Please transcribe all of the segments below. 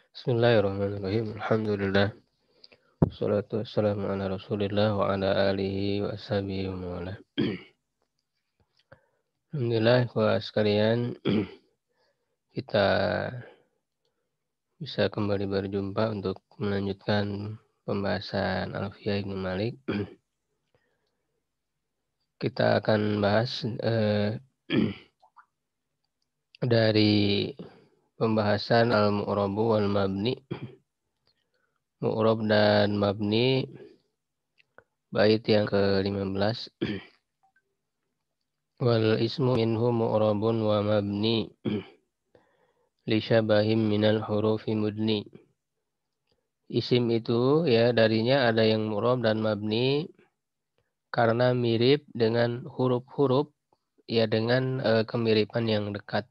Bismillahirrahmanirrahim. Alhamdulillah. Wassalatu wassalamu ala Rasulillah wa ala alihi wa ashabihi wa mawala. Alhamdulillah wa sekalian, kita bisa kembali berjumpa untuk melanjutkan pembahasan Alfiyah Ibnu Malik. Kita akan bahas dari pembahasan al-mu'rabu wal mabni. Mu'rab dan mabni, bait yang ke-15. Wal ismu minhu mu'rabun wa mabni li syabahim minal hurufi mudni. Isim itu ya darinya ada yang mu'rab dan mabni karena mirip dengan huruf-huruf ya dengan kemiripan yang dekat.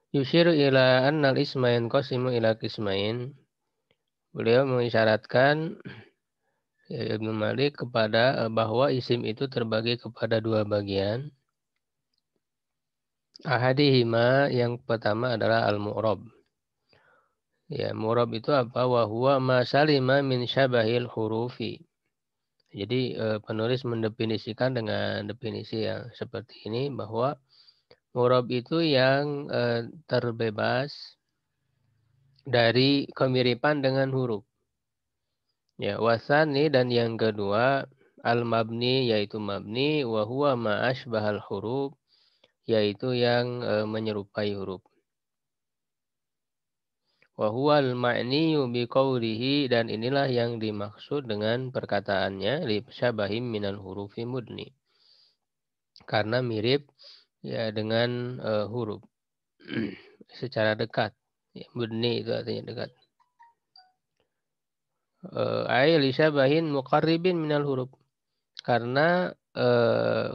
Yushiru ila annal isma yanqasimu ila qismain. Beliau mengisyaratkan ya, Ibnu Malik kepada bahwa isim itu terbagi kepada dua bagian. Ahadihima, yang pertama adalah al-mu'rab. Ya, mu'rab itu apa? Wa huwa ma salima min syabahil hurufi. Jadi penulis mendefinisikan dengan definisi yang seperti ini bahwa mu'rab itu yang terbebas dari kemiripan dengan huruf. Ya, wasani, dan yang kedua al-mabni, yaitu mabni, wa huwa ma asbahal huruf, yaitu yang menyerupai huruf. Wa huwal ma'niyu biqaulihi, dan inilah yang dimaksud dengan perkataannya li syabahim minal hurufi mudni. Karena mirip ya dengan huruf secara dekat. Ya, mudni itu artinya dekat. Ay li syabahin muqarribin minal huruf. Karena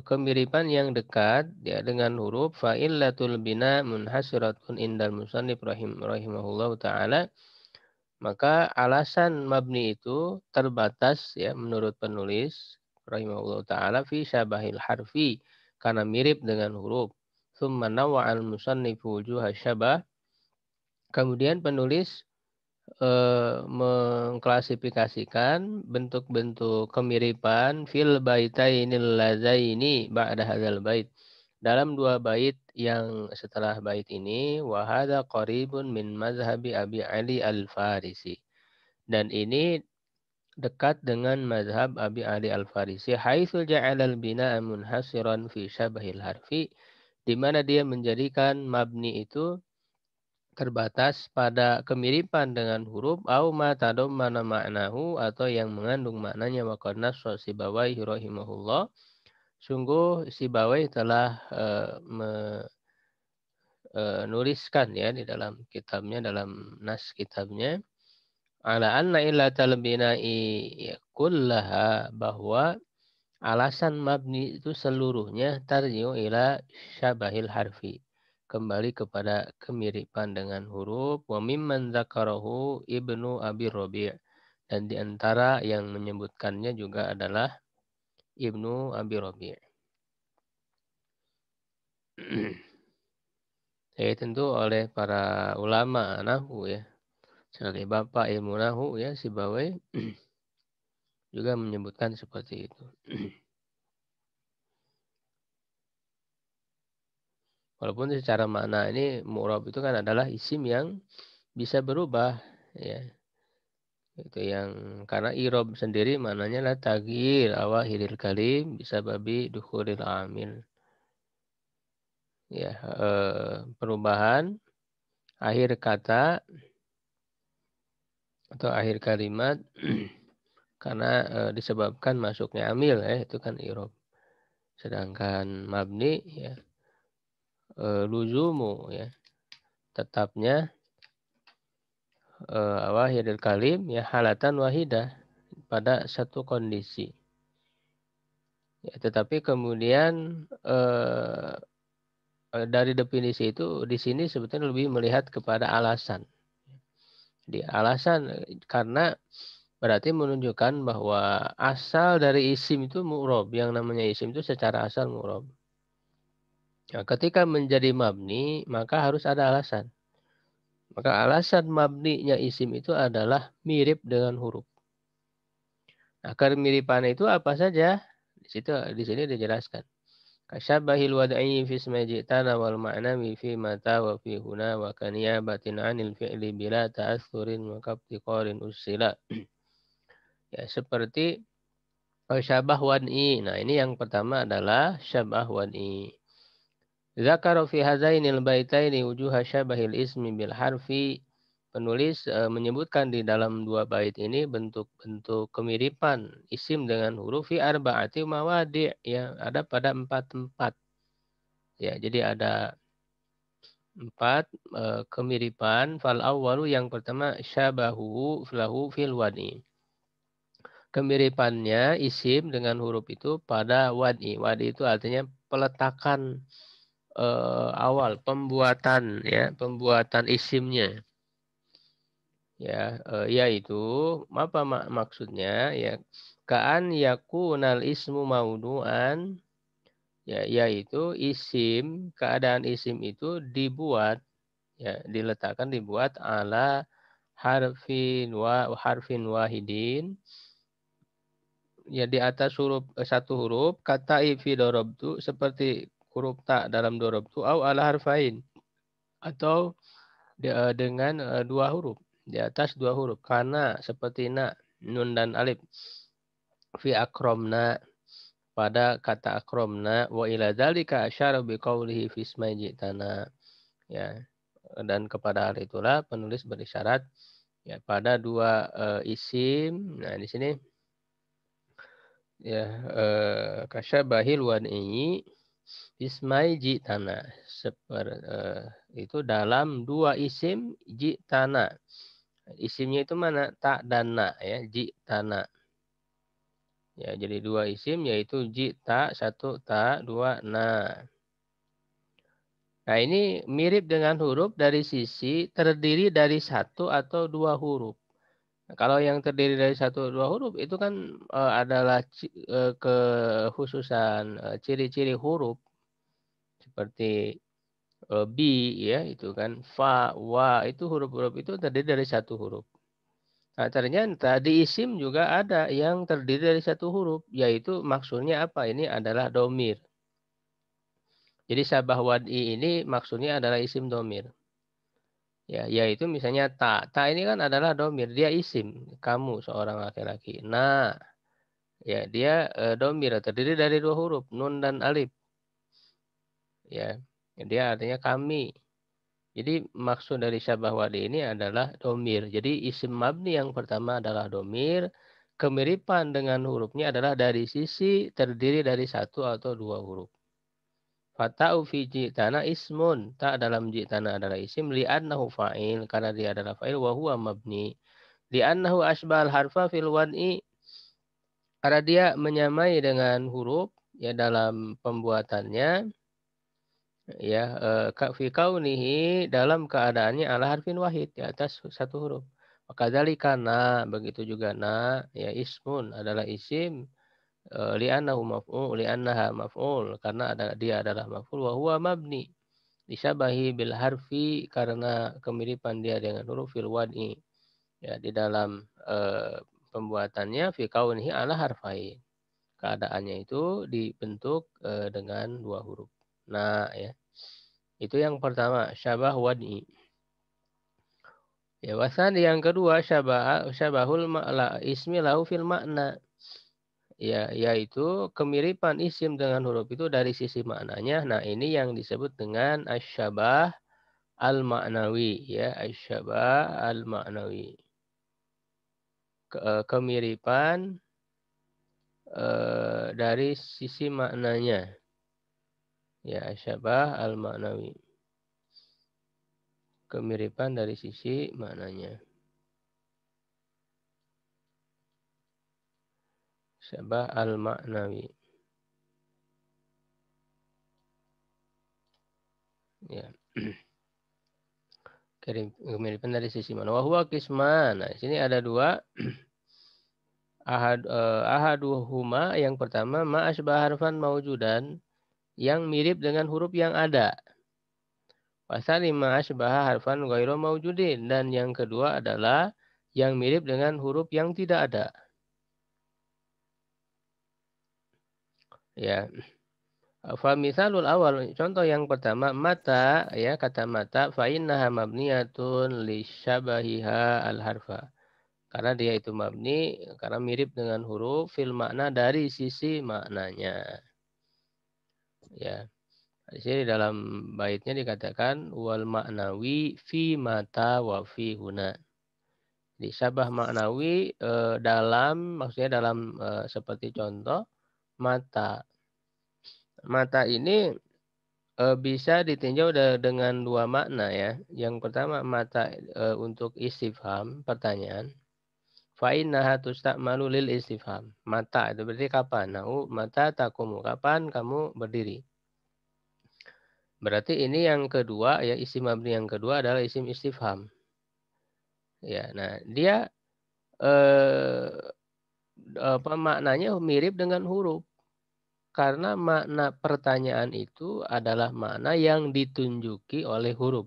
kemiripan yang dekat ya dengan huruf, fa illatul bina munhasiratun indal musannif rahimahullahu taala. Maka alasan mabni itu terbatas ya menurut penulis rahimahullah taala fi syabahil harfi, karena mirip dengan huruf. Tsumma nawwa'al musannifu wujuha syabah. Kemudian penulis mengklasifikasikan bentuk-bentuk kemiripan fil baitainil ladzaini ba'da hadzal bait, dalam dua bait yang setelah bait ini. Wa hadza qaribun min mazhabi Abi Ali Al-Farisi, dan ini dekat dengan mazhab Abi Ali Al-Farisi, haitsu ja'alal bina'a munhasiran fi syabahil harfi, di mana dia menjadikan mabni itu terbatas pada kemiripan dengan huruf, au ma tadammana ma'nahu, atau yang mengandung maknanya. Wa qad nassa Sibawaihi rahimahullah, sungguh Sibawai telah menuliskan ya di dalam kitabnya, dalam nas kitabnya, ala anna illatal bina'i kullaha, bahwa alasan mabni itu seluruhnya tarji'u ila syabahil harfi, kembali kepada kemiripan dengan huruf. Wa mimman dzakarahu Ibnu Abi Rabi', dan di antara yang menyebutkannya juga adalah Ibnu Abi Rabi'. Ya, tentu oleh para ulama nahwu ya, sebagai bapak ilmu nahwu ya, Sibawai juga menyebutkan seperti itu. Walaupun secara makna ini mu'rab itu kan adalah isim yang bisa berubah ya. Itu yang karena irob sendiri maknanya lah taghyir awahiril kalim bisa babi dukhulil amil. Ya, perubahan akhir kata atau akhir kalimat karena disebabkan masuknya amil ya, itu kan irob. Sedangkan mabni ya, luzumu ya, tetapnya awahiril kalim ya halatan wahidah, pada satu kondisi. Ya, tetapi kemudian dari definisi itu di sini sebetulnya lebih melihat kepada alasan. Di alasan karena berarti menunjukkan bahwa asal dari isim itu mu'rob. Yang namanya isim itu secara asal mu'rob. Nah, ketika menjadi mabni maka harus ada alasan. Maka alasan mabninya isim itu adalah mirip dengan huruf. Nah, kemiripan itu apa saja? Di sini dijelaskan. Kasyabahil wad'i fi ismi ji'tana wal ma'nawi fi mata wa fi huna wa kaniyabatin 'anil fi'li bila ta'assurin wa kabtiqarin usila. Ya, seperti syabah wad'i. Nah, ini yang pertama adalah syabah wad'i. Zakara fi hazainil baitaini wujuha syabahil ismi bil harfi. Penulis menyebutkan di dalam dua bait ini bentuk-bentuk kemiripan isim dengan huruf fi arba'ati mawadi' ya, ada pada 4 tempat. Ya, jadi ada 4 kemiripan. Fal awwalu yang pertama syabahu lahu fil wadi. Kemiripannya isim dengan huruf itu pada wadi. Wadi itu artinya peletakan awal pembuatan ya, pembuatan isimnya. Ya, yaitu apa maksudnya ya, ka'an yakunal ismu maudu'an ya, yaitu isim, keadaan isim itu dibuat ya, dibuat ala harfin wahidin ya, di atas huruf satu huruf, kata fi darabtu seperti huruf ta dalam darabtu, au ala harfain atau dengan dua huruf, di atas dua huruf. Karena seperti na, nun dan alif. Fi akromna, pada kata akromna. Wa ila dzalika asyara biqaulihi fi ismi ji'tana. Ya, dan kepada hal itulah penulis berisyarat ya pada dua isim. Nah, di sini ya kasyabahil wad'i ismai ji'tana. Itu dalam dua isim ji'tana. Isimnya itu mana? Ta dan na ya, ji'tana. Ya, jadi dua isim yaitu ji'ta, satu ta, dua na. Nah, ini mirip dengan huruf dari sisi terdiri dari satu atau dua huruf. Nah, kalau yang terdiri dari satu atau dua huruf itu kan adalah kekhususan ciri-ciri huruf seperti bi ya, itu kan fa, wa, itu huruf-huruf itu terdiri dari satu huruf. Nah, ternyata di isim juga ada yang terdiri dari satu huruf, yaitu maksudnya apa? Ini adalah domir. Jadi syabah wad'i ini maksudnya adalah isim domir. Ya, yaitu misalnya ta. Ta ini kan adalah domir, dia isim. Kamu seorang laki-laki. Nah, ya dia domir terdiri dari dua huruf, nun dan alif. Ya, dia artinya kami. Jadi maksud dari syabah wadi ini adalah domir. Jadi isim mabni yang pertama adalah domir. Kemiripan dengan hurufnya adalah dari sisi terdiri dari satu atau dua huruf. Fata'u fi ji'tana ismun. Tak dalam ji'tana adalah isim. Li'annahu fa'il. Karena dia adalah fa'il. Wahuwa mabni. Li'annahu asbal harfa fil wad'i. Karena dia menyamai dengan huruf ya dalam pembuatannya. Ya, fi kaunihi dalam keadaannya ala harfin wahid, di atas satu huruf. Maka dzalika na, begitu juga na ya ismun adalah isim li'annahu maf'ul, li'annaha maf'ul, karena dia adalah maf'ul wa huwa mabni disyabahi bil harfi, karena kemiripan dia dengan huruf fil wad'i ya, di dalam pembuatannya fi kaunihi ala harfain, keadaannya itu dibentuk dengan dua huruf. Nah, ya. Itu yang pertama, syabah wad'i. Ya, wasan yang kedua syabahul ismi lahu fil makna. Ya, yaitu kemiripan isim dengan huruf itu dari sisi maknanya. Nah, ini yang disebut dengan asyabah al-ma'nawi ya, asyabah al-ma'nawi. Kemiripan dari sisi maknanya. Ya, asyabah al-ma'nawi. Kemiripan dari sisi maknanya. Syabah al-ma'nawi. Ya. Kemiripan dari sisi mana? Wahwa kisman. Nah, di sini ada dua. Ahaduhuma yang pertama ma'asbah harfan maujudan, yang mirip dengan huruf yang ada. Wasalima asbaha harfan ghairu maujudin. Dan yang kedua adalah yang mirip dengan huruf yang tidak ada. Ya. Fa misalul awal, contoh yang pertama mata, ya, kata mata fa innaha mabniyatun li syabahiha al harfa. Karena dia itu mabni karena mirip dengan huruf fil makna dari sisi maknanya. Ya. Di sini dalam baitnya dikatakan wal maknawi fi mata wa fi huna. Di syabah maknawi dalam, maksudnya dalam seperti contoh mata. Mata ini bisa ditinjau dengan dua makna, ya. Yang pertama mata untuk istifham, pertanyaan. Fa innaha tusta'malu lil istifham. Mata itu berarti kapan? Nahu mata takumu, kapan kamu berdiri? Berarti ini yang kedua, ya, isim mabni yang kedua adalah isim istifham. Ya, nah dia eh, maknanya mirip dengan huruf. Karena makna pertanyaan itu adalah makna yang ditunjuki oleh huruf.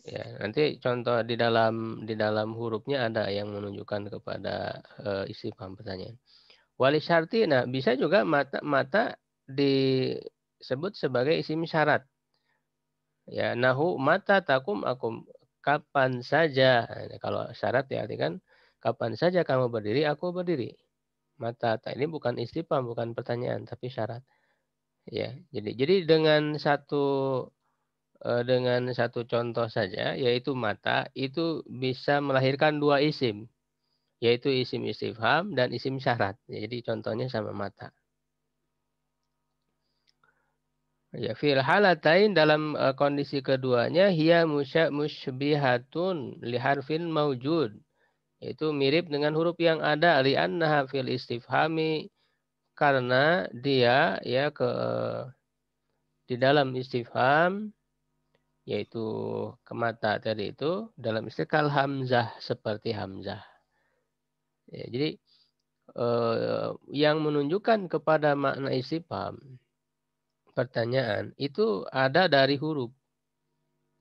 Ya, nanti contoh di dalam hurufnya ada yang menunjukkan kepada istifham pertanyaan. Wali syarti, nah bisa juga mata disebut sebagai isim syarat. Ya, nahu mata takum akum, kapan saja. Nah, kalau syarat ya artikan kapan saja kamu berdiri, aku berdiri. Mata ini bukan istifham, bukan pertanyaan, tapi syarat. Ya, jadi dengan satu contoh saja, yaitu mata, itu bisa melahirkan dua isim, yaitu isim istifham dan isim syarat. Ya, jadi contohnya sama mata. Ya, fil halatain, dalam kondisi keduanya hiya musybihatun li harfin maujud. Itu mirip dengan huruf yang ada, li'annaha fil istifhami, karena dia, ya, di dalam istifham, yaitu ke mata tadi itu dalam istiqal hamzah, seperti hamzah. Ya, jadi yang menunjukkan kepada makna istifham, pertanyaan, itu ada dari huruf.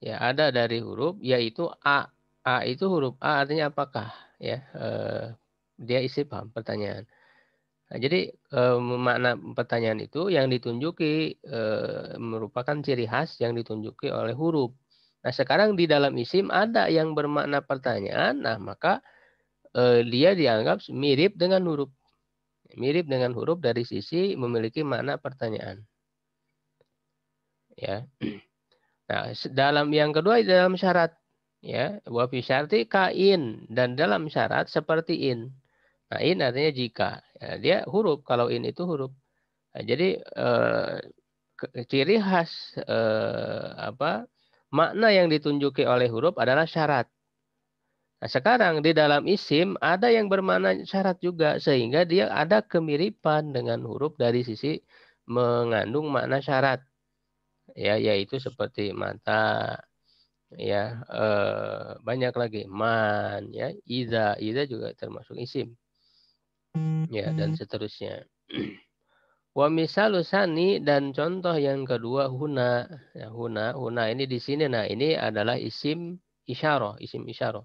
Ya, ada dari huruf, yaitu a. A itu huruf a artinya apakah? Ya, dia istifham, pertanyaan. Nah, jadi makna pertanyaan itu yang ditunjuki merupakan ciri khas yang ditunjuki oleh huruf. Nah, sekarang di dalam isim ada yang bermakna pertanyaan, nah maka dia dianggap mirip dengan huruf. Mirip dengan huruf dari sisi memiliki makna pertanyaan. Ya. Nah, dalam yang kedua dalam syarat, ya, wa fi syarti kain, dan dalam syarat seperti in. Nah, in artinya jika. Ya, dia huruf, kalau in itu huruf. Nah, jadi ciri khas makna yang ditunjuki oleh huruf adalah syarat. Nah, sekarang di dalam isim ada yang bermakna syarat juga, sehingga dia ada kemiripan dengan huruf dari sisi mengandung makna syarat. Ya, yaitu seperti mata, ya, banyak lagi, man, ya, iza juga termasuk isim, ya, dan seterusnya. Wa misalu sani, dan contoh yang kedua huna. Ya, huna ini di sini. Nah, ini adalah isim isyarah, isim isyarah.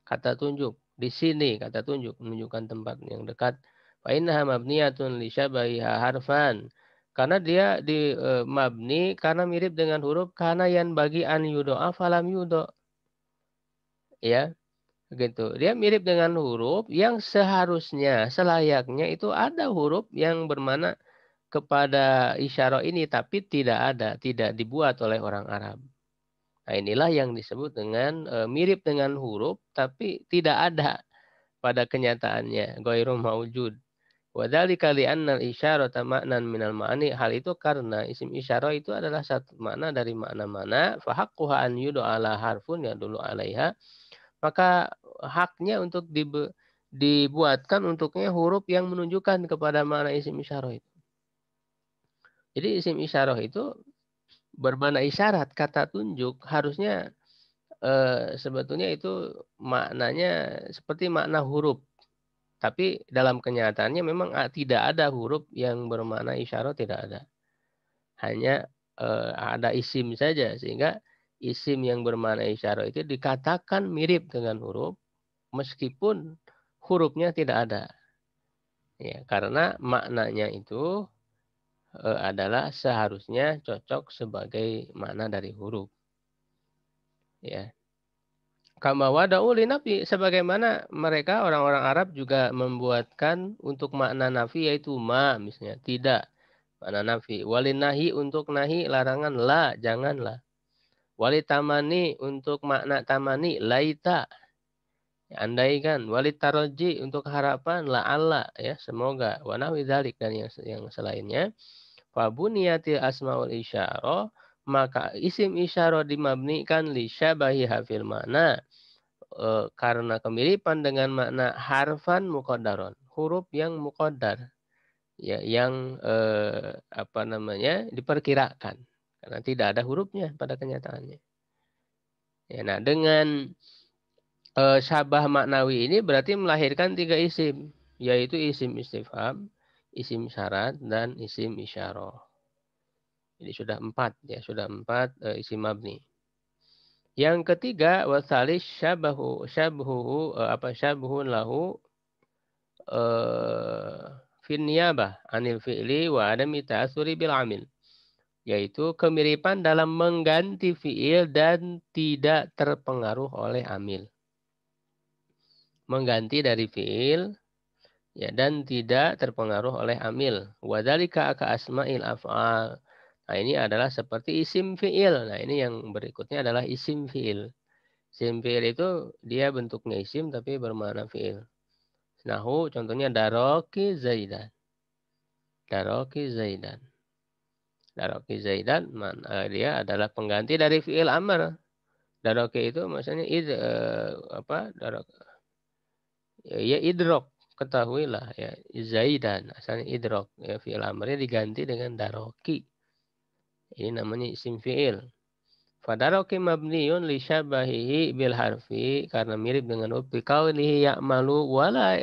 Kata tunjuk. Di sini kata tunjuk menunjukkan tempat yang dekat. Fa innaha mabniyatun li syabahiha harfan. Karena dia di mabni karena mirip dengan huruf kana yang bagi an yudo'a falam yudo. Ya, gitu. Dia mirip dengan huruf yang seharusnya, selayaknya itu ada huruf yang bermana kepada isyarah ini, tapi tidak dibuat oleh orang Arab. Nah, inilah yang disebut dengan mirip dengan huruf tapi tidak ada pada kenyataannya, ghairu maujud. Wa dzalika li'anna al-isyarata ma'nan minal ma'ani. Hal itu karena isim isyarah itu adalah satu makna dari makna-makna, fa haqquha an yud'a ala harfun yadullu 'alaiha. Maka haknya untuk dibuatkan untuknya huruf yang menunjukkan kepada makna isim isyarah itu. Jadi isim isyarah itu bermakna isyarat, kata tunjuk, harusnya sebetulnya itu maknanya seperti makna huruf. Tapi dalam kenyataannya memang tidak ada huruf yang bermakna isyarat, tidak ada. Hanya ada isim saja, sehingga isim yang bermakna isyarah itu dikatakan mirip dengan huruf meskipun hurufnya tidak ada. Ya, karena maknanya itu adalah seharusnya cocok sebagai makna dari huruf. Ya. Kama wada'u li nafi, sebagaimana mereka orang-orang Arab juga membuatkan untuk makna nafi yaitu ma misalnya tidak, makna nafi. Walin nahi untuk nahi larangan la janganlah. Wali tamani untuk makna tamani laita, ya, andaikan. Wali taroji untuk harapan la'alla, ya semoga. Wa nahwi dzalik dan yang selainnya. Fabuniyatil asmaul isyarah, maka isim isyarah dimabnikan li syabahi hafil makna, karena kemiripan dengan makna harfan muqaddaron, huruf yang muqaddar, ya yang apa namanya diperkirakan karena tidak ada hurufnya pada kenyataannya. Ya, nah dengan syabah maknawi ini berarti melahirkan 3 isim, yaitu isim istifham, isim syarat, dan isim isyarah. Jadi sudah 4 ya, sudah 4 isim mabni. Yang ketiga wasalis syabhuhu syabhun lahu fin niyabah anil fi'li wa adami ta'assuri bil amil, yaitu kemiripan dalam mengganti fi'il dan tidak terpengaruh oleh amil. Mengganti dari fi'il ya dan tidak terpengaruh oleh amil. Wadzalika ka asma'il af'al. Nah, ini adalah seperti isim fi'il. Nah, ini yang berikutnya adalah isim fi'il. Isim fi'il itu dia bentuknya isim tapi bermakna fi'il. Nahu contohnya daroki zaidan. Daroki zaidan. Daroki zaidan dia adalah pengganti dari fi'il amr. Daroki itu maksudnya darok ya idrok. Ketahuilah ya zaidan asalnya idrok, ya fi'il amrnya diganti dengan daroki. Ini namanya isim fi'il. Fadaroki mabniyun li syabahihi bil harfi, karena mirip dengan huruf fi kaunihi ya'malu wala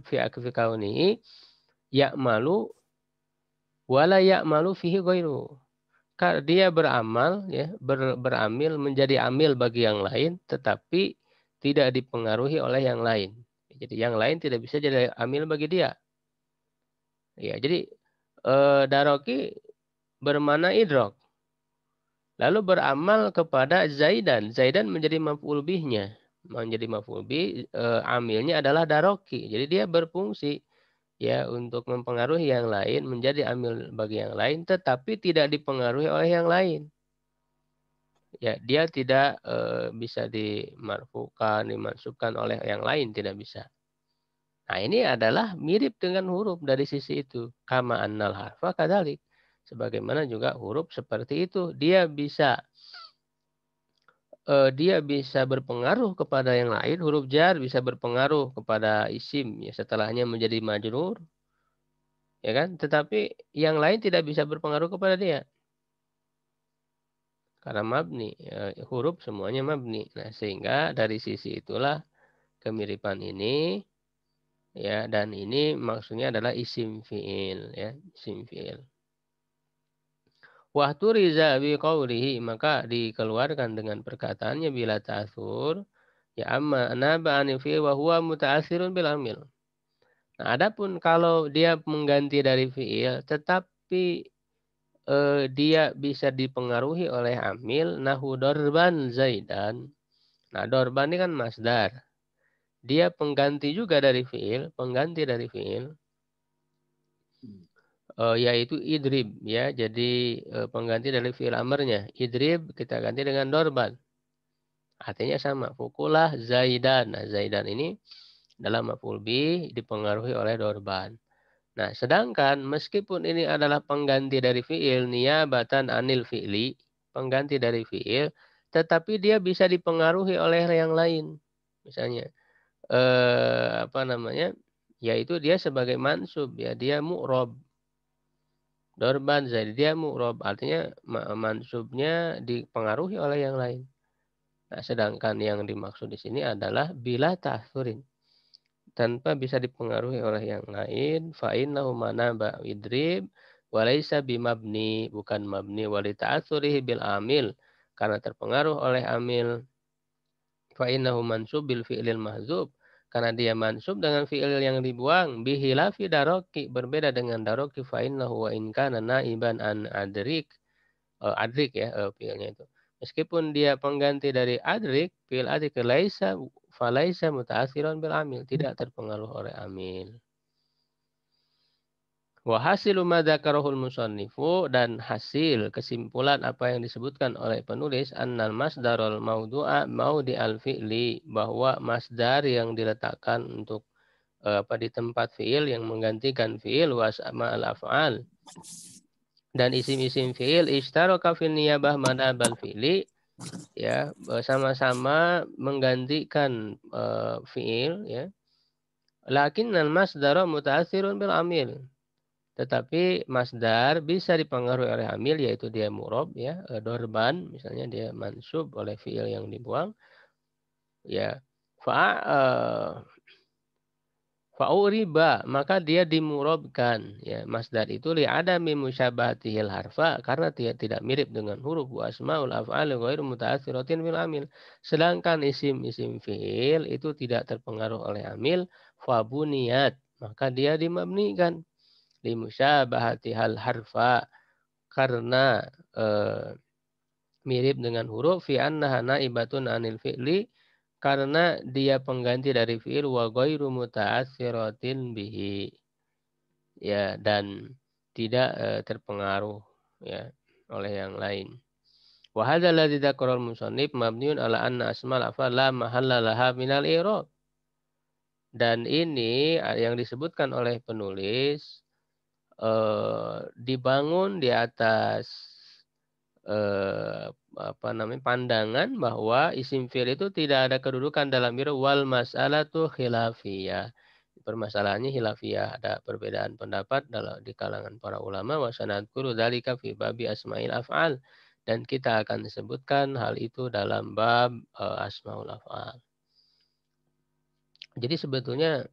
fi kaunihi ya'malu wala ya'malu fihi ghairu. Dia beramal ya beramil menjadi amil bagi yang lain tetapi tidak dipengaruhi oleh yang lain. Jadi yang lain tidak bisa jadi amil bagi dia. Ya, jadi daroki bermana idrok. Lalu beramal kepada Zaidan. Zaidan menjadi maf'ul bihnya. Menjadi maf'ul bih, amilnya adalah daroki. Jadi dia berfungsi ya untuk mempengaruhi yang lain, menjadi amil bagi yang lain, tetapi tidak dipengaruhi oleh yang lain. Ya, dia tidak bisa dimarfukan, dimansubkan oleh yang lain, tidak bisa. Nah, ini adalah mirip dengan huruf dari sisi itu. Kama annal harfa kadzalik. Sebagaimana juga huruf seperti itu, dia bisa berpengaruh kepada yang lain. Huruf jar bisa berpengaruh kepada isim ya setelahnya menjadi majrur, ya kan? Tetapi yang lain tidak bisa berpengaruh kepada dia karena mabni, ya, huruf semuanya mabni. Nah, sehingga dari sisi itulah kemiripan ini ya, dan ini maksudnya adalah isim fi'il ya, isim fi'il. Wahturiza biqaulihi, maka dikeluarkan dengan perkataannya bila ta'thur ya amma naba anil fi'il wa huwa muta'assirun bil amil. Nah, adapun kalau dia mengganti dari fi'il tetapi dia bisa dipengaruhi oleh amil, nahu dorban zaidan. Nah, dorban ini kan masdar. Dia pengganti juga dari fi'il, pengganti dari fi'il, yaitu idrib ya. Jadi pengganti dari fi'il amarnya. Idrib kita ganti dengan dorban. Artinya sama. Fukulah zaidan. Nah, zaidan ini dalam maf'ul bih dipengaruhi oleh dorban. Nah, sedangkan meskipun ini adalah pengganti dari fi'il niyabatan anil fi'li, pengganti dari fi'il, tetapi dia bisa dipengaruhi oleh yang lain. Misalnya apa namanya? Yaitu dia sebagai mansub ya, dia mu'rob. Dorban jadi dia mu'rob, artinya mansubnya dipengaruhi oleh yang lain. Nah, sedangkan yang dimaksud di sini adalah bila ta'thurin, tanpa bisa dipengaruhi oleh yang lain, fa innahu manaba idrib, Walaysa bimabni, bukan mabni, walita'atsurihi bil amil, karena terpengaruh oleh amil. Fa innahu mansub bil fi'lil mahzub, karena dia mansub dengan fi'il yang dibuang. Bihilafi daroki, berbeda dengan daroki. Fa innahu wa in kana naiban an adrik, adrik ya, fi'ilnya itu. Meskipun dia pengganti dari adrik, fi'il adrik laisa falaisa muta'atsiran bil amil, tidak terpengaruh oleh amil. Wa hasilu ma dzakarahul musannifu, dan hasil kesimpulan apa yang disebutkan oleh penulis, annal masdarul maudu'a maudi'al fi'li, bahwa masdar yang diletakkan untuk di tempat fi'il yang menggantikan fi'il, wa asma'al af'al, dan isim-isim fi'il, ishtaraka fil niyabah madhabal fi'li, ya, sama-sama menggantikan fi'il, ya. Lakinnal masdara muta'atsirun bil amil, tetapi masdar bisa dipengaruhi oleh amil, yaitu dia murob, ya, dorban misalnya dia mansub oleh fiil yang dibuang, ya. Fa'uriba, maka dia dimurobkan, ya, masdar itu li'adami musyabahatihil harfa, karena dia tidak mirip dengan huruf. Wa asmaul af'ali ghairu muta'atsiratin bil amil, sedangkan isim-isim fiil itu tidak terpengaruh oleh amil. Fabuniyat, maka dia dimabnikan limusyabahatihal harfa, karena mirip dengan huruf. Fi annaha naibatun anil fi'li, karena dia pengganti dari fi'il. Wa ghairu muta'atsiratin bihi, ya, dan tidak terpengaruh, ya, oleh yang lain. Wa hadzal ladzi dzakara al-musannif mabniun ala anna asmal af'al la mahalla laha minal i'rab, dan ini yang disebutkan oleh penulis dibangun di atas pandangan bahwa isim fi'il itu tidak ada kedudukan dalam i'rab. Wal mas'alatu khilafiyah, permasalahannya khilafiyah, ada perbedaan pendapat di kalangan para ulama. Wa sanadkuru dzalika fi babi asma'il af'al, dan kita akan sebutkan hal itu dalam bab asmaul af'al. Jadi sebetulnya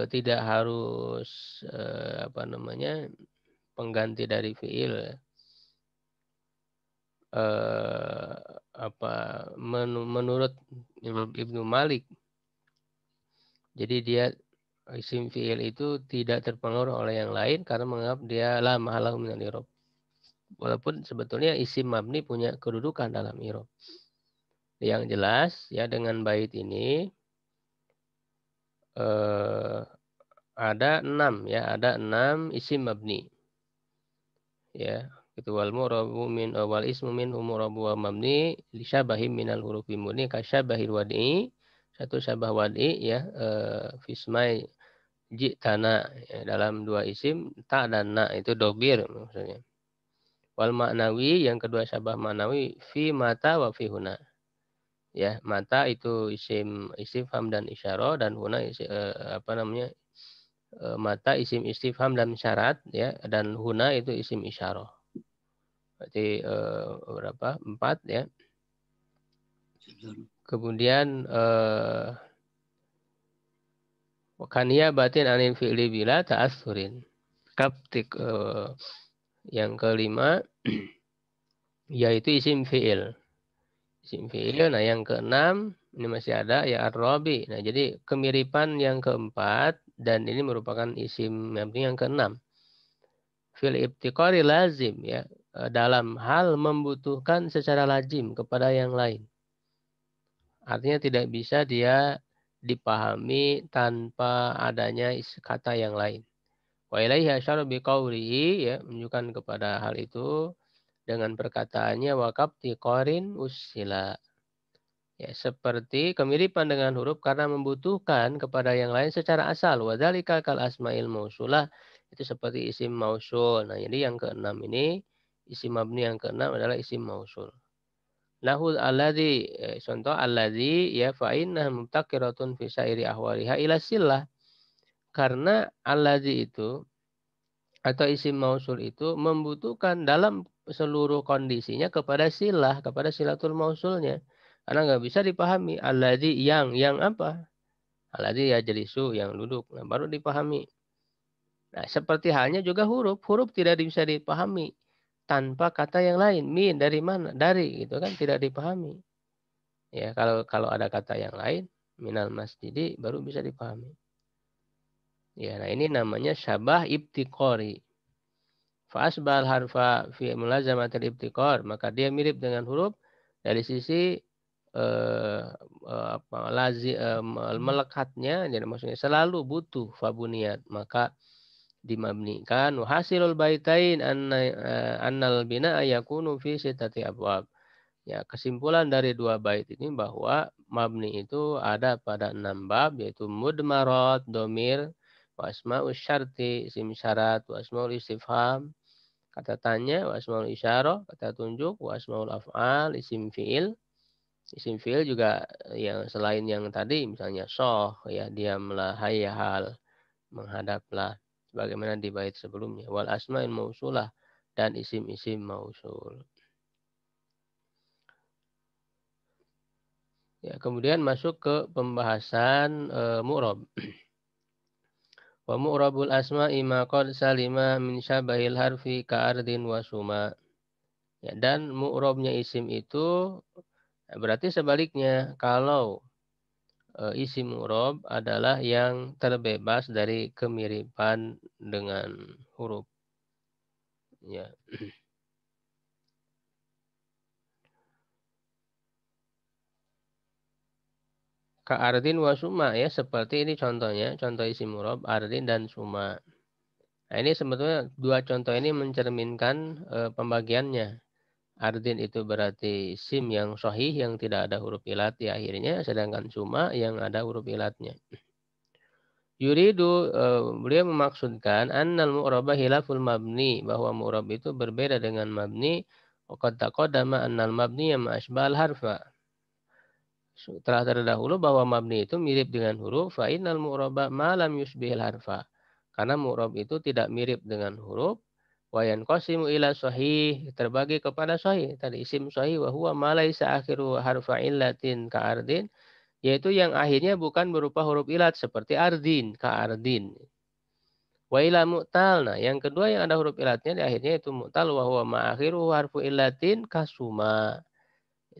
tidak harus pengganti dari fi'il, menurut Ibnu Malik. Jadi dia isim fi'il itu tidak terpengaruh oleh yang lain karena menganggap dia la mahallahu minal i'rab. Walaupun sebetulnya isim mabni punya kedudukan dalam i'rab. Yang jelas, ya, dengan bait ini ada 6, ya, ada 6 isim mabni. Ya, itu wal murabu min wal ismu min murabu wa mabni li syabahim minal hurufi muni ka syabahil wad'i, satu syabah wad'i, ya, fismai ji'tana, ya, dalam 2 isim ta dan na, itu dobir maksudnya. Wal ma'nawi, yang kedua syabah ma'nawi, fi mata wa fi huna, ya, mata itu isim istifham dan isyarah, dan huna mata isim istifham dan syarat, ya, dan huna itu isim isyarah. Berarti berapa? 4, ya. Kemudian wakania batin anil fi'li bila ta'assurin. Kaptik yang kelima yaitu isim fi'il. Isim fi'il. Nah, yang keenam ini masih ada, ya, ar-rabi. Nah, jadi kemiripan yang keempat, dan ini merupakan isim mabni yang keenam. Fil ibtiqari lazim, ya, dalam hal membutuhkan secara lazim kepada yang lain. Artinya tidak bisa dia dipahami tanpa adanya kata yang lain. Wa ilaihi asyara biqaulihi, ya, menunjukkan kepada hal itu dengan perkataannya waqabti qarin usila. Ya, seperti kemiripan dengan huruf karena membutuhkan kepada yang lain secara asal. Wa dzalika kal asmail mausulah, itu seperti isim mausul. Nah, jadi yang keenam ini, isim mabni yang keenam adalah isim mausul. Nahul alladzi, contoh alladzi, ya, fa inna mubtaqiratun fi sairi ahwaliha ila sillah. Karena alladzi itu atau isim mausul itu membutuhkan dalam seluruh kondisinya kepada silah, kepada silatul mausulnya. Karena nggak bisa dipahami alladzi, yang apa? Alladzi yajlisu, yang duduk. Nah, baru dipahami. Nah, seperti halnya juga huruf. Huruf tidak bisa dipahami tanpa kata yang lain. Min dari mana? Dari gitu kan tidak dipahami. Ya, kalau ada kata yang lain, minal masjidi baru bisa dipahami. Ya, nah ini namanya syabah ibtiqori. Fa'asbal harfa fi mulazamatil ibtiqor, maka dia mirip dengan huruf dari sisi melekatnya, jadi maksudnya selalu butuh fabuniyat, maka dimabnikan. Hasilul baitain annal bina yakunu fi sittati abwab. Ya, kesimpulan dari dua bait ini bahwa mabni itu ada pada 6 bab, yaitu mudmarat, domir, wa asma'us syarti, isim syarat, wa asma'ul istifham, kata tanya, wa asma'ul isyarah, kata tunjuk, wa asma'ul af'al, isim fi'il. Isim fi'il juga yang selain yang tadi, misalnya soh, ya diamlah, hayyahal, menghadaplah, sebagaimana di bait sebelumnya. Wal asma'il mausulah, dan isim-isim mausul. Ya, kemudian masuk ke pembahasan mu'rab. Wa mu'rabul asma'i ma qad salima min syabahil harfi ka'ardin wa suma. Ya, dan mu'rabnya isim itu berarti sebaliknya. Kalau isim mu'rab adalah yang terbebas dari kemiripan dengan huruf. Ya. Ka'ardin wa suma, ya, seperti ini contohnya, contoh isim mu'rab ardin dan suma. Nah, ini sebetulnya dua contoh ini mencerminkan pembagiannya. Ardin itu berarti sim yang sahih yang tidak ada huruf ilat di akhirnya, sedangkan suma yang ada huruf ilatnya. Yuridu, beliau memaksudkan annal mu'raba hilaful mabni, bahwa mu'rab itu berbeda dengan mabni. Waqad taqaddama annal mabni ma asbahal harfa. Telah terdahulu bahwa mabni itu mirip dengan huruf. Fa innal mu'raba ma lam yusbihil harfa. Karena mu'rab itu tidak mirip dengan huruf. Wa yanqasimu ila sahih, terbagi kepada sahih. Tadi isim sahih wa huwa ma laisa akhiru harfa illatin ka ardin, yaitu yang akhirnya bukan berupa huruf ilat seperti ardin, ka ardin. Wa ila mu'tal. Nah, yang kedua yang ada huruf ilatnya di akhirnya itu mu'tal, wa huwa ma akhiru harfu illatin kasuma.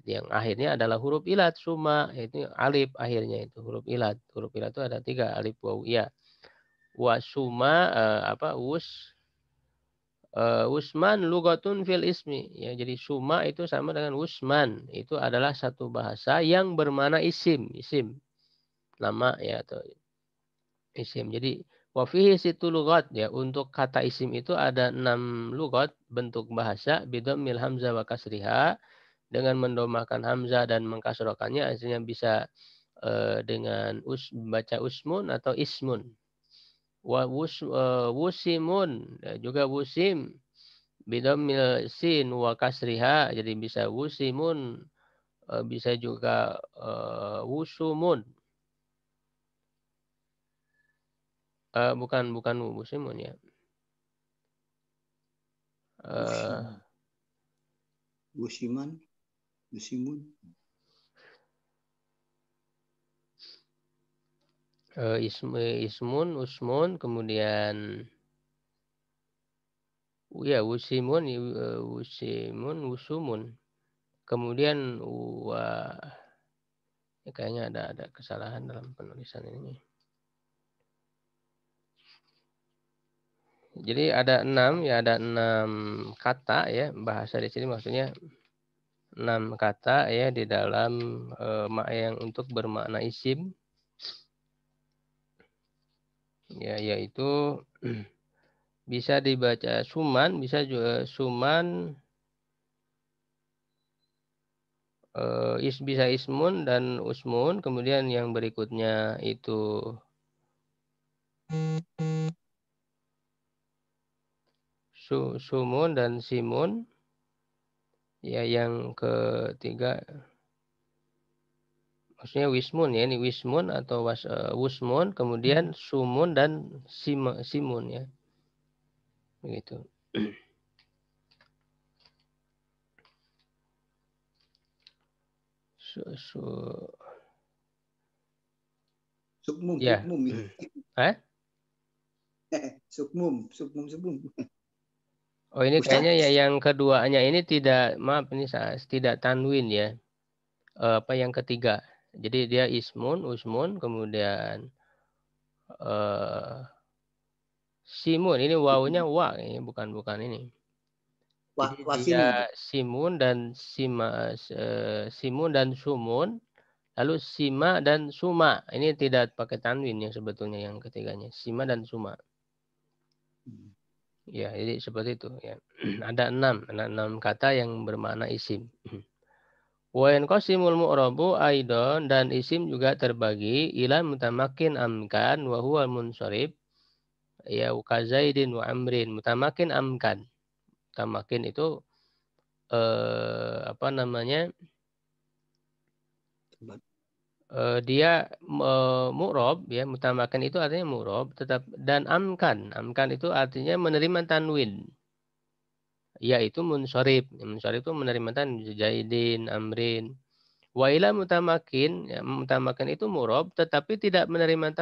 Yang akhirnya adalah huruf ilat, suma, itu alif akhirnya itu huruf ilat. Huruf ilat itu ada 3, alif, waw, ya. Wa suma usman lugatun fil ismi. Ya, jadi suma itu sama dengan usman. Itu adalah satu bahasa yang bermana isim, isim. Nama ya atau isim. Jadi wa fihi situ lugat, ya, untuk kata isim itu ada 6 lugat bentuk bahasa bidammil hamzah wa kasriha, dengan mendomakan hamzah dan mengkasrokannya, hasilnya bisa dengan baca usmun atau ismun. Wusimun, ya, juga wusim bidammil sin wa kasriha, jadi bisa wusimun, bisa juga wusumun. Bukan wusimun, ya. Wusiman. Wusiman. Wusimun. Ismun, usmun, kemudian ya wusimun, wusimun, wusumun. Kemudian ya, kayaknya ada kesalahan dalam penulisan ini. Jadi ada 6, ya, ada 6 kata, ya, bahasa di sini maksudnya 6 kata, ya, di dalam yang untuk bermakna isim, ya, yaitu bisa dibaca suman, bisa juga suman, bisa ismun dan usmun, kemudian yang berikutnya itu sumun dan simun, ya, yang ketiga maksudnya wismun, ya, ini wismun atau wusmun, kemudian sumun dan simun, ya, begitu. su, Sukmum, ya. sukmum. Hah? Sukmum. Oh, ini Ustaz, kayaknya ya yang keduanya ini tidak, maaf ini tidak tanwin ya. Apa yang ketiga. Jadi dia ismun, usmun, kemudian simun. Ini wawunya wa, ini bukan ini. Jadi wafin gitu. dia simun dan sumun, lalu sima dan suma. Ini tidak pakai tanwin yang sebetulnya yang ketiganya. Sima dan suma. Ya, jadi seperti itu ya. Ada enam kata yang bermakna isim. Wa yanqasimul mu'rabu aidon, dan isim juga terbagi ila mutamakin amkan wa huwa munsharif ya ka Zaidin wa Amrin. Mutamakin amkan. Mutamakin itu apa namanya? Dia mu'rab ya, mutamakan itu artinya mu'rab tetap, dan amkan. Amkan itu artinya menerima tanwin, yaitu munsharif. Munsharif itu menerima tanwin, Zaidin, Amrin. Wa ila mutamakin, ya, mutamakan itu mu'rab tetapi tidak menerima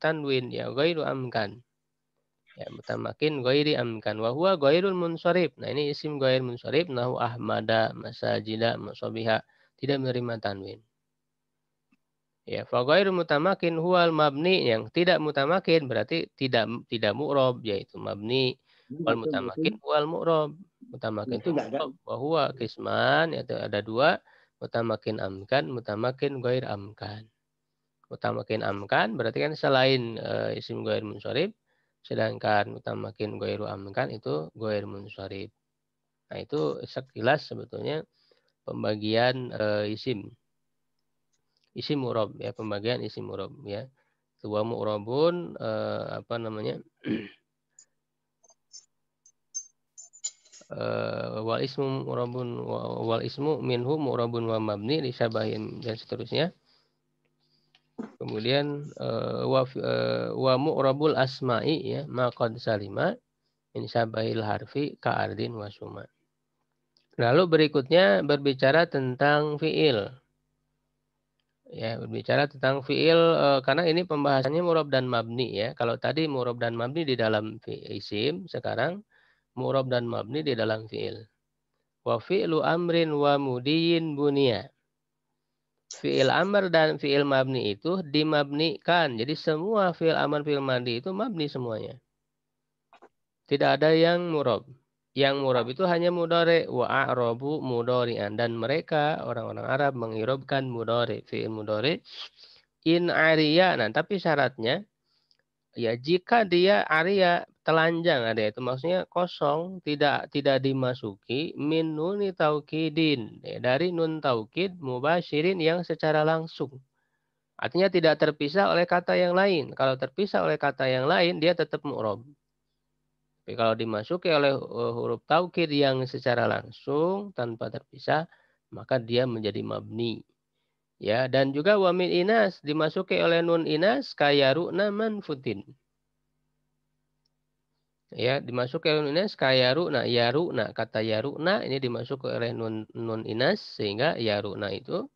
tanwin ya, ghairu amkan. Ya, mutamakin ghairi amkan wa huwa ghairul munsharif. Nah, ini isim ghair munsharif, nahu ahmada, masajida, masabiha, tidak menerima tanwin. Ya, fa ghairu mutamakin huwal mabni, yang tidak mutamakin berarti tidak mu'rab, yaitu mabni. Wal mutamakin huwal mu'rab. Mutamakin itu mu'rab, wa huwa qisman, yaitu ada dua, mutamakin amkan, mutamakin ghair amkan. Mutamakin amkan berarti kan selain isim ghair munsharif, sedangkan mutamakin ghairu amkan itu ghair munsharif. Nah, itu sekilas sebetulnya pembagian isim. Isim mu'rab ya, pembagian isim mu'rab ya. Wa mu'rabun apa namanya? Wal ismu mu'rabun wal ismu minhu mu'rabun wa mabni disabahin dan seterusnya. Kemudian wa mu'rabul asma'i ya, ma qad salima min sabahil harfi ka ardin wa suma. Lalu berikutnya berbicara tentang fiil. Ya, berbicara tentang fiil karena ini pembahasannya mu'rab dan mabni ya. Kalau tadi mu'rab dan mabni di dalam isim, sekarang mu'rab dan mabni di dalam fiil. Wa fi'lu amrin wa mudiyin bunia. Fi'il amr dan fi'il mabni itu dimabnikan. Jadi semua fi'il amr, fi'il mabni itu mabni semuanya. Tidak ada yang mu'rab. Yang mu'rab itu hanya mudhari, wa a'rabu mudhari'an, dan mereka orang-orang Arab mengirobkan mudhari, fi'il mudhari in ariya. Nah, tapi syaratnya ya jika dia ariya, telanjang ada itu, maksudnya kosong, tidak dimasuki min nuni taukidin, ya, dari nun taukid mubasyirin yang secara langsung. Artinya tidak terpisah oleh kata yang lain. Kalau terpisah oleh kata yang lain dia tetap mu'rab. Tapi kalau dimasuki oleh huruf taukid yang secara langsung tanpa terpisah, maka dia menjadi mabni. Ya, dan juga wa min inas dimasuki oleh nun inas kayaruna manfutin. Ya, dimasuki oleh nun inas kayaruna, yaruna, kata yaruna ini dimasuki oleh nun inas sehingga yaruna itu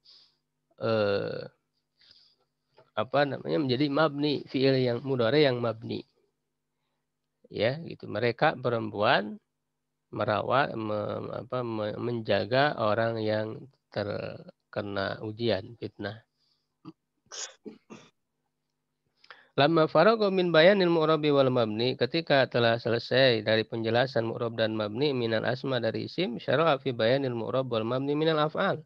apa namanya menjadi mabni, fiil yang mudhari yang mabni. Ya, gitu. Mereka perempuan merawat menjaga orang yang terkena ujian, fitnah. Lamma faragha min bayanil mu'rabi wal mabni, ketika telah selesai dari penjelasan mu'rab dan mabni minal asma dari isim, syara'a fi bayanil mu'rab wal mabni minal af'al.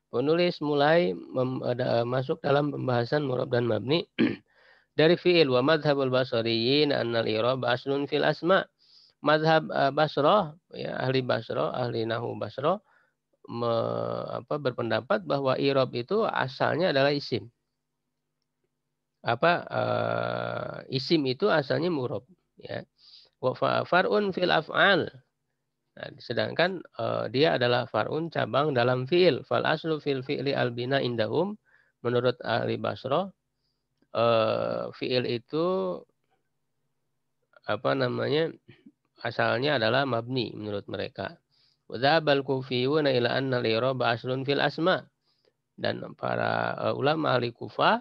Penulis mulai masuk dalam pembahasan mu'rab dan mabni dari fi'il. Wa madhabul basriyin annal i'rab aslun fil asma. Madhab Basrah, ya, ahli Basrah, ahli nahu Basrah berpendapat bahwa i'rab itu asalnya adalah isim. Isim itu asalnya mu'rab, ya. Wa far'un fil af'al. Nah, sedangkan dia adalah far'un, cabang dalam fi'il. Fal aslu fil fi'li al bina indahum, menurut ahli Basrah fi'il itu apa namanya asalnya adalah mabni menurut mereka. Wa dzhabal kufiyuna ila anna al-i'rab aslun fil asma. Dan para ulama ahli Kufah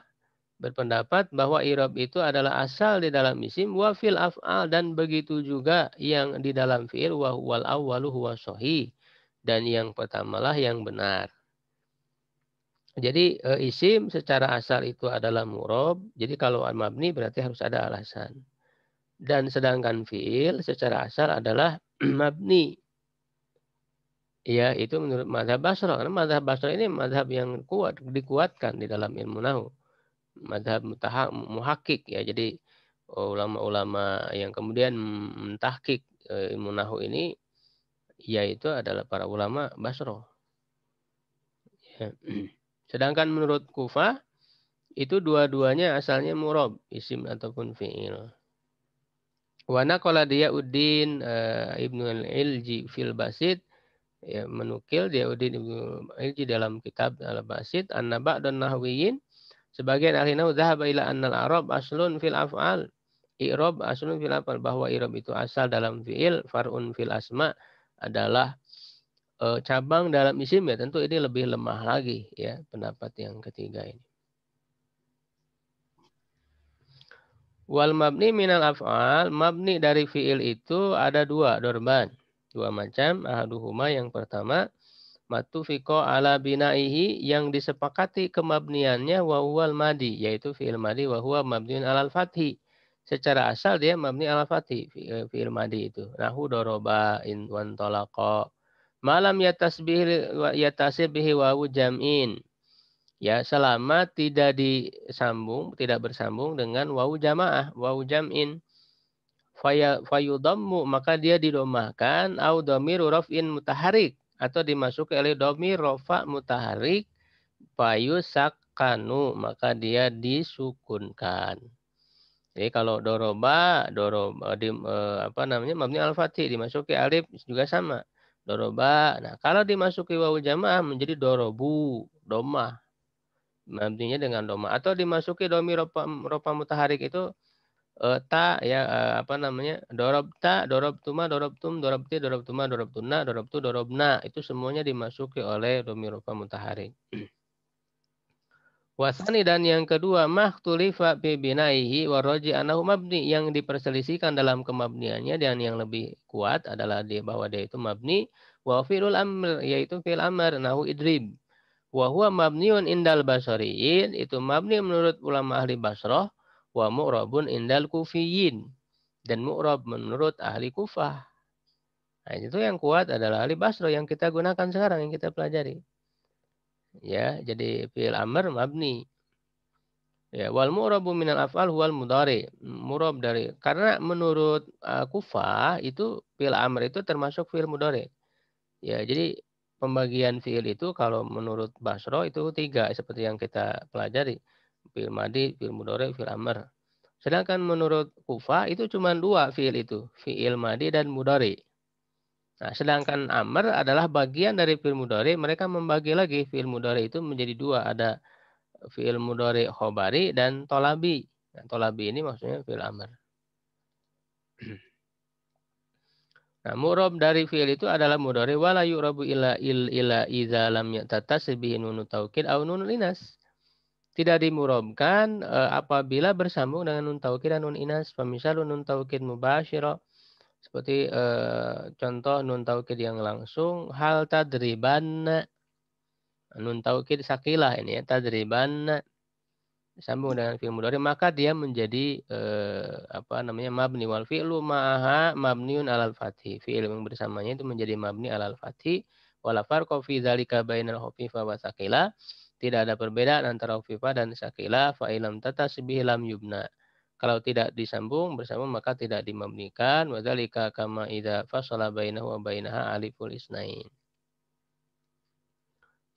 berpendapat bahwa i'rab itu adalah asal di dalam isim wa fil af'al, dan begitu juga yang di dalam fi'il wa huwal awwalu huwa sahih, dan yang pertamalah yang benar. Jadi isim secara asal itu adalah mu'rab. Jadi kalau mabni berarti harus ada alasan. Dan sedangkan fi'il secara asal adalah mabni. Ya, itu menurut mazhab Basrah. Karena mazhab Basrah ini mazhab yang kuat, dikuatkan di dalam ilmu nahwu. Mazhab muhakkik ya. Jadi ulama-ulama yang kemudian mentahkik ilmu nahwu ini yaitu adalah para ulama Basrah. Ya. Sedangkan menurut Kufah itu dua-duanya asalnya murab, isim ataupun fi'il. Wa naqala Diyauddin Ibnu al-Ilji fil Basit, ya, menukil Diyauddin Ibnu al-Ilji dalam kitab Al-Basit, anna ba'dan nahwiyin, sebagian ahli nahwu dzahaba ila annal i'rab aslun fil af'al. I'rab aslun fil af'al, bahwa i'rab itu asal dalam fi'il, far'un fil asma, adalah cabang dalam isim. Ya tentu ini lebih lemah lagi ya pendapat yang ketiga ini. Wal mabni minal af'al, mabni dari fi'il itu ada dua dorban. Dua macam, ahaduhuma yang pertama, matufiqo ala binaihi, yang disepakati kemabniannya, wa huwal madi, yaitu fi'il madi, wa huwa mabniun alal fathi. Secara asal dia mabni alal fathi, fi'il madi itu. Nahu doroba in wan tolaqa. Malam yatasbihi wawu jam'in. Ya, selama tidak disambung, tidak bersambung dengan wawu jamaah, wawu jam'in. Fayudammu, maka dia didomahkan, au dhamiru raf'in mutaharik, atau dimasuki oleh dhamir rafa mutaharik, fayusakkanu, maka dia disukunkan. Jadi kalau apa namanya, mabni al-fathi, dimasuki alif juga sama. Doroba. Nah, kalau dimasuki wawu jamaah menjadi dorobu, domah. Mabninya dengan doma, atau dimasuki domi ropa mutaharik itu ta ya, apa namanya, dorobta, dorobtuma, dorobtum, dorobti, dorobtuma, dorobtuna, dorobtu, dorobna, itu semuanya dimasuki oleh domi ropa mutaharik. Wasani, dan yang kedua, mahtulifa fi binaihi waraji anahu mabni, yang diperselisihkan dalam kemabniannya dan yang lebih kuat adalah bahwa dia itu mabni, wa fi'lul amr, yaitu fi'il amr, nahu idrib. Wa huwa mabniun indal basariyin, itu mabni menurut ulama ahli Basrah, wa mu'rabun indal kufiyin, dan mu'rab menurut ahli Kufah. Nah, itu yang kuat adalah ahli Basrah yang kita gunakan sekarang, yang kita pelajari. Ya, jadi fi'il amr mabni. Ya, wal mu'rabu minal af'al huwal mudhari. Mu'rab dari, karena menurut Kufah itu fi'il amr itu termasuk fi'il mudhari. Ya, jadi pembagian fi'il itu kalau menurut Basro itu tiga seperti yang kita pelajari. Fi'il madi, fi'il mudhari, fi'il amr. Sedangkan menurut Kufah itu cuma dua fi'il itu, fi'il madi dan mudhari. Nah, sedangkan amr adalah bagian dari fi'il mudhari. Mereka membagi lagi fi'il mudhari itu menjadi dua, ada fi'il mudhari khobari dan tolabi. Nah, tolabi ini maksudnya fi'il amr. Nah, mu'rab dari fi'il itu adalah mudhari, wala yu'rabu ila idza lam yatatas bihi nunu taukid au nunul inas. Tidak dimurabkan apabila bersambung dengan nun taukid dan nun inas. Misal nun taukid mubasyirah, seperti contoh nun taukid yang langsung, hal tadribanna. Nun taukid sakilah ini ya, tadribanna, sambung dengan fi'il mudhari, maka dia menjadi apa namanya, mabni. Wal fi'lu ma'aha mabniun alal fathi, fi'il yang bersamanya itu menjadi mabni alal fathi. Wala farqa fi dzalika bainal khafifa wa tsaqila, tidak ada perbedaan antara khafifa dan tsaqila. Fa ilam tatasbih lam yubna, kalau tidak disambung bersambung maka tidak dimabnikan. Wa dzalika kama idza fasala bainahu wa bainaha aliful isnain.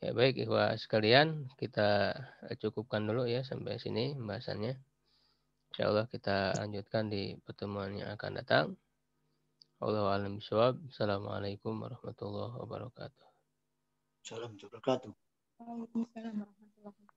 Ya baik, ikhwah sekalian, kita cukupkan dulu ya sampai sini pembahasannya. Insyaallah kita lanjutkan di pertemuan yang akan datang. Wallahu a'lam bishawab. Assalamualaikum warahmatullahi wabarakatuh. Salam wabarakatuh. Waalaikumsalam warahmatullahi wabarakatuh.